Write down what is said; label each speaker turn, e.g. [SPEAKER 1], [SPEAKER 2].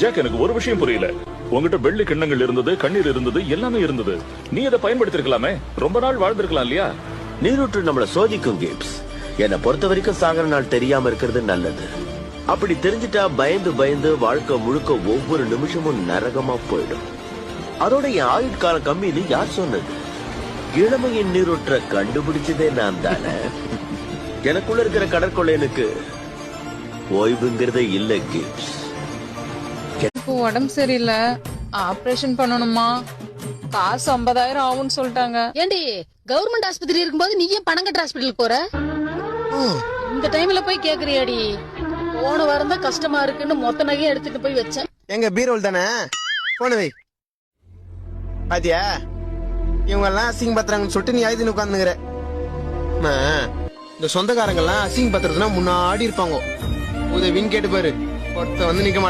[SPEAKER 1] Jack, எனக்கு ஒரு விஷயம் புரியல. உங்ககிட்ட வெள்ளி கிண்ணங்கள் இருந்தது, கண்ணீர் இருந்தது, எல்லாமே இருந்தது. நீ அதை பயன்படுத்திருக்கலாமே, ரொம்ப நாள் வாழ்ந்திருக்கலாம் இல்லையா?
[SPEAKER 2] நீரூற்று நம்மள சோதிக்கும் கேப்ஸ். என்னை பொறுத்த வரைக்கும் சாகர நாள் தெரியாம இருக்கிறது நல்லது. அப்படி தெரிஞ்சிட்டா பயந்து பயந்து வாழ்க்கை முழுக்க ஒவ்வொரு நிமிஷமும் நரகமா போயிடும். அதோட என் ஆயுட்காலம் கம்மின்னு யார் சொன்னது? இளமையின் நீரூற்ற கண்டுபிடிச்சதே நான் தானே. எனக்குள்ள இருக்கிற கடற்கொள்ளையனுக்கு ஓய்வுங்கிறதே இல்ல கேப்ஸ்.
[SPEAKER 3] இப்போ உடம்பு சரியில்லை, ஆபரேஷன் பண்ணணுமா? காசு 50,000 ஆகும்னு சொல்லிட்டாங்க.
[SPEAKER 4] ஏண்டி கவர்மெண்ட் ஆஸ்பத்திரி இருக்கும்போது நீ ஏன் பணம் கட்டுற ஹாஸ்பிட்டலுக்கு போற? இந்த டைம்ல போய் கேக்குறியாடி? போன வாரம் தான் கஷ்டமா இருக்குன்னு மொத்த நகையை எடுத்துட்டு போய் வச்சேன்.
[SPEAKER 5] எங்க பீரோல் தானே, போன வை. பாத்தியா, இவங்க எல்லாம் அசிங்க பத்துறாங்கன்னு சொல்லிட்டு நீ ஆயுதம் உட்காந்துங்கிற. இந்த சொந்தக்காரங்க எல்லாம் அசிங்க பத்துறதுன்னா முன்னாடி இருப்பாங்க. உதவின்னு கேட்டு பாரு, ஒருத்த வந்து நிக்க மாட்டான்.